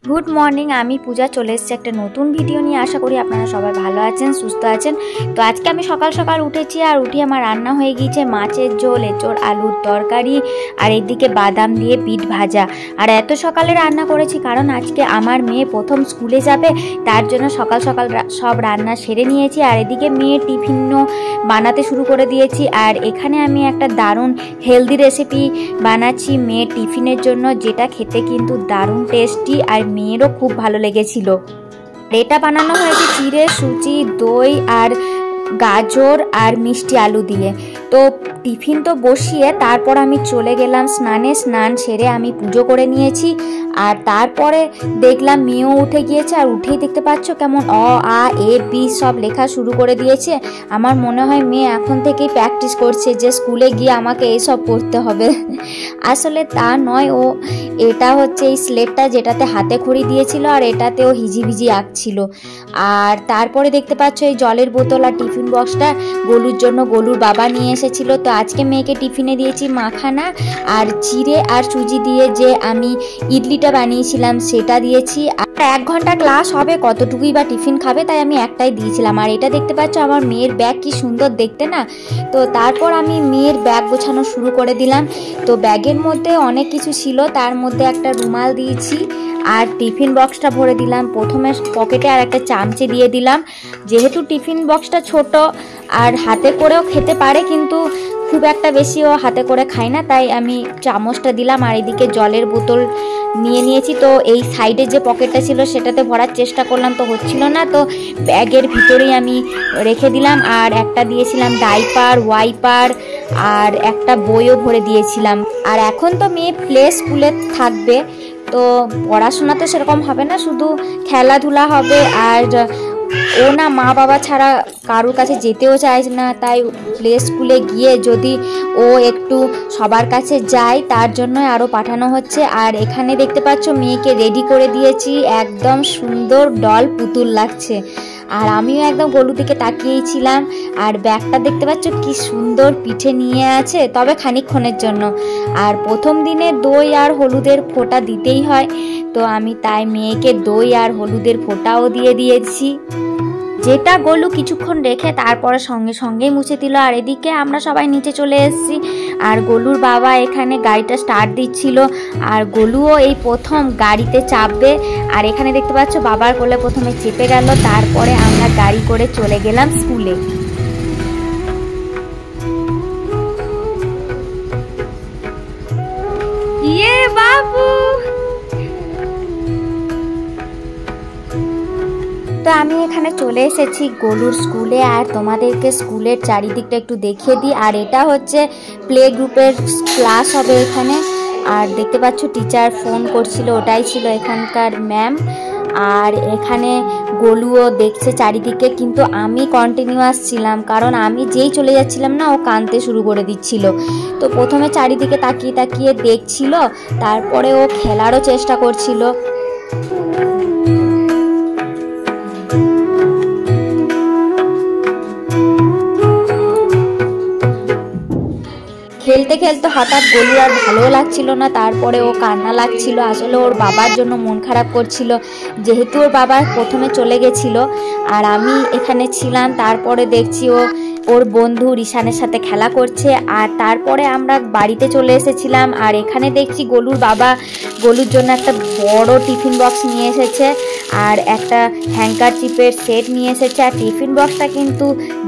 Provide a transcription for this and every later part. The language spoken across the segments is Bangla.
গুড মর্নিং, আমি পূজা চলে এসেছি একটা নতুন ভিডিও নিয়ে। আশা করি আপনারা সবাই ভালো আছেন, সুস্থ আছেন। তো আজকে আমি সকাল সকাল উঠেছি আর উঠে আমার রান্না হয়ে গিয়েছে মাছের ঝোল, এঁচোড় আলুর তরকারি আর এদিকে বাদাম দিয়ে বিট ভাজা। আর এত সকালে রান্না করেছি কারণ আজকে আমার মেয়ে প্রথম স্কুলে যাবে, তার জন্য সকাল সকাল সব রান্না সেরে নিয়েছি। আর এদিকে মেয়ে টিফিনও বানাতে শুরু করে দিয়েছি। আর এখানে আমি একটা দারুণ হেলদি রেসিপি বানাচ্ছি মেয়ের টিফিনের জন্য, যেটা খেতে কিন্তু দারুণ টেস্টি আর মেয়েরও খুব ভালো লেগেছিল। এটা বানানো হয়েছে চিড়ে, সুজি, দই আর গাজর আর মিষ্টি আলু দিয়ে। তো টিফিন তো বসিয়ে তারপর আমি চলে গেলাম স্নানে। স্নান সেরে আমি পুজো করে নিয়েছি। আর তারপরে দেখলাম মেয়েও উঠে গিয়েছে। আর উঠেই দেখতে পাচ্ছ কেমন অ আ এ বি সব লেখা শুরু করে দিয়েছে। আমার মনে হয় মেয়ে এখন থেকেই প্র্যাকটিস করছে যে স্কুলে গিয়ে আমাকে এইসব করতে হবে। আসলে তা নয়, ও এটা হচ্ছে এই স্লেটটা যেটাতে হাতে খড়ি দিয়েছিল আর এটাতেও হিজিবিজি আঁকছিল। আর তারপরে দেখতে পাচ্ছ এই জলের বোতল আর টিফিন বক্সটা গোলুর জন্য গোলুর বাবা নিয়ে এসেছিল। তো আজকে মেয়েকে টিফিনে দিয়েছি মাখানা আর চিড়ে আর সুজি দিয়ে যে আমি ইডলিটা বানিয়েছিলাম সেটা দিয়েছি। আর 1 ঘন্টা ক্লাস হবে, কতটুকুই বা টিফিন খাবে, তাই আমি একটাই দিয়েছিলাম। আর এটা দেখতে পাচ্ছ আমার মেয়ের ব্যাগ কি সুন্দর দেখতে না। তো তারপর আমি মেয়ের ব্যাগ গোছানো শুরু করে দিলাম। তো ব্যাগের মধ্যে অনেক কিছু ছিল, তার মধ্যে একটা রুমাল দিয়েছি আর টিফিন বক্সটা ভরে দিলাম। প্রথমে পকেটে আর একটা চামচে দিয়ে দিলাম, যেহেতু টিফিন বক্সটা ছোট আর হাতে করেও খেতে পারে, কিন্তু খুব একটা বেশিও হাতে করে খাই না, তাই আমি চামচটা দিলাম। আর এদিকে জলের বোতল নিয়ে নিয়েছি। তো এই সাইডে যে পকেটটা ছিল সেটাতে ভরার চেষ্টা করলাম, তো হচ্ছিল না, তো ব্যাগের ভিতরেই আমি রেখে দিলাম। আর একটা দিয়েছিলাম ডাইপার, ওয়াইপার আর একটা বইও ভরে দিয়েছিলাম। আর এখন তো মেয়ে প্লে স্কুলে থাকবে, তো পড়াশোনা তো সেরকম হবে না, শুধু খেলাধুলা হবে। আর ও না মা বাবা ছাড়া কারোর কাছে যেতেও চায় না, তাই প্লে স্কুলে গিয়ে যদি ও একটু সবার কাছে যায় তার জন্য আরও পাঠানো হচ্ছে। আর এখানে দেখতে পাচ্ছ মেয়েকে রেডি করে দিয়েছি, একদম সুন্দর ডল পুতুল লাগছে। আর আমিও একদম গলু দিকে তাকিয়েছিলাম। আর ব্যাগটা দেখতে পাচ্ছ কি সুন্দর পিঠে নিয়ে আছে, তবে খানিকক্ষণের জন্য। আর প্রথম দিনে দই আর হলুদের ফোঁটা দিতেই হয়, তো আমি তাই মেয়েকে দই আর হলুদের ফোঁটাও দিয়ে দিয়েছি, যেটা গলু কিছুক্ষণ রেখে তারপরে সঙ্গে সঙ্গেই মুছে দিল। আর এদিকে আমরা সবাই নিচে চলে এসেছি। আর গলুর বাবা এখানে গাড়িটা স্টার্ট দিচ্ছিল, আর গলুও এই প্রথম গাড়িতে চাপবে। আর এখানে দেখতে পাচ্ছ বাবার কোলে প্রথমে চেপে গেল, তারপরে আমরা গাড়ি করে চলে গেলাম স্কুলে। ইয়ে বাবু! তো আমি এখানে চলে এসেছি গলুর স্কুলে, আর তোমাদেরকে স্কুলের চারিদিকটা একটু দেখিয়ে দিই। আর এটা হচ্ছে প্লে গ্রুপের ক্লাস হবে এখানে। আর দেখতে পাচ্ছ টিচার ফোন করছিল, ওটাই ছিল এখানকার ম্যাম। আর এখানে গলুও দেখছে চারিদিকে, কিন্তু আমি কন্টিনিউয়াস ছিলাম, কারণ আমি যেই চলে যাচ্ছিলাম না ও কাঁদতে শুরু করে দিচ্ছিল। তো প্রথমে চারিদিকে তাকিয়ে তাকিয়ে দেখছিল, তারপরে ও খেলারও চেষ্টা করছিল। খেলতে খেলতে হঠাৎ গলু আর ভালো লাগছিল না, তারপরে ও কান্না লাগছিল। আসলে ওর বাবার জন্য মন খারাপ করছিল, যেহেতু ওর বাবা প্রথমে চলে গেছিল আর আমি এখানে ছিলাম। তারপরে দেখছি ও ওর বন্ধু রিশানের সাথে খেলা করছে। আর তারপরে আমরা বাড়িতে চলে এসেছিলাম। আর এখানে দেখছি গলুর বাবা গলুর জন্য একটা বড় টিফিন বক্স নিয়ে এসেছে আর একটা হ্যাঙ্কারচিপের সেট নিয়ে এসেছে। আর টিফিন বক্সটা কিন্তু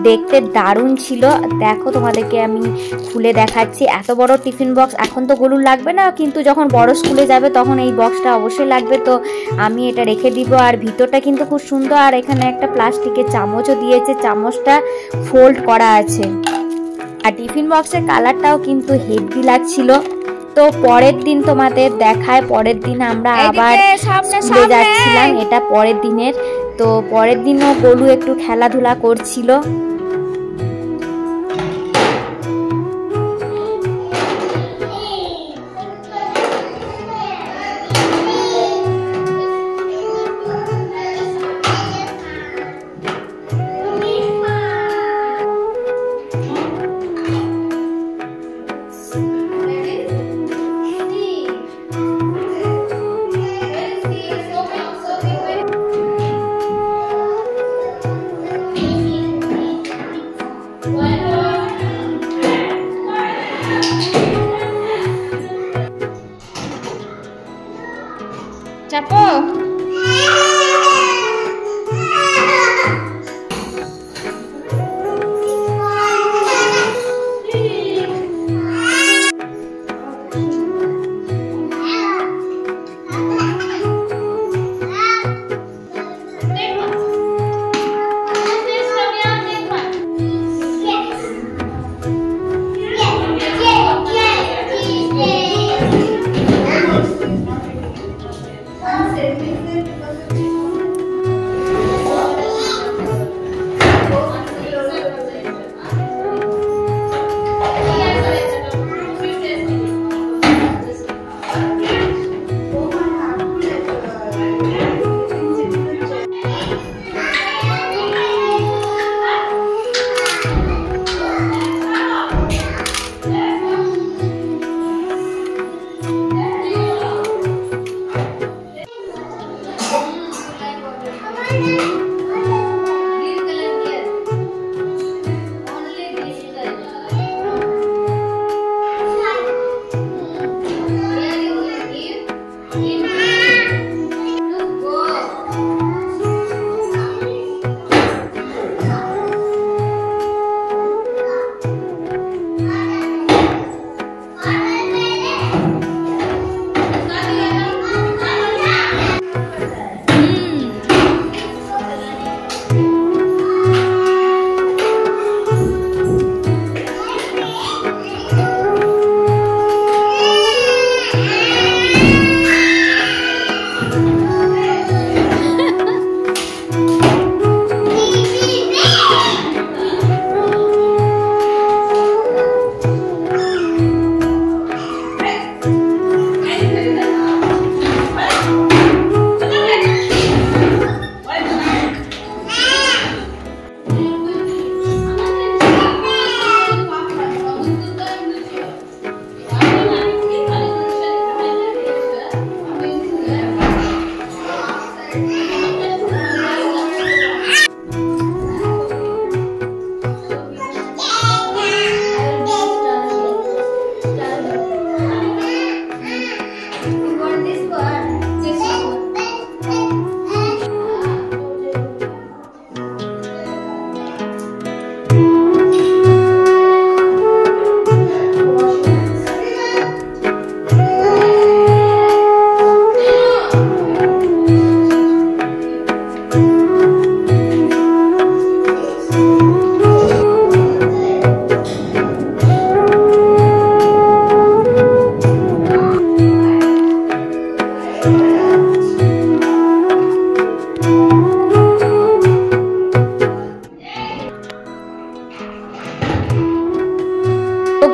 দেখতে দারুণ ছিল, দেখো তোমাদেরকে আমি খুলে দেখাচ্ছি। এত বড় টিফিন বক্স এখন তো গলুর লাগবে না, কিন্তু যখন বড় স্কুলে যাবে তখন এই বক্সটা অবশ্যই লাগবে, তো আমি এটা রেখে দিব। আর ভিতরটা কিন্তু খুব সুন্দর। আর এখানে একটা প্লাস্টিকের চামচও দিয়েছে, চামচটা ফোল্ড করা আছে। আর টিফিন বক্সের কালারটাও কিন্তু হেভি লাগছিল। তো পরের দিন তোমাদের দেখায়, পরের দিন আমরা আবার স্কুলে যাচ্ছিলাম, এটা পরের দিনের। তো পরের দিনও গলু একটু খেলাধুলা করছিল। চাপো।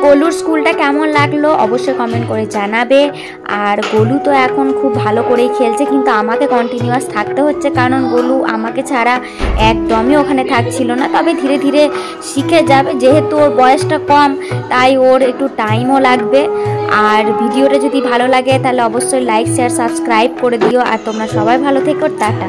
গোলুর স্কুলটা কেমন লাগলো অবশ্যই কমেন্ট করে জানাবে। আর গোলু তো এখন খুব ভালো করেই খেলছে, কিন্তু আমাকে কন্টিনিউয়াস থাকতে হচ্ছে, কারণ গোলু আমাকে ছাড়া একদমই ওখানে থাকছিল না। তবে ধীরে ধীরে শিখে যাবে, যেহেতু ওর বয়সটা কম তাই ওর একটু টাইমও লাগবে। আর ভিডিওটা যদি ভালো লাগে তাহলে অবশ্যই লাইক শেয়ার সাবস্ক্রাইব করে দিও। আর তোমরা সবাই ভালো থেকো, টাটা।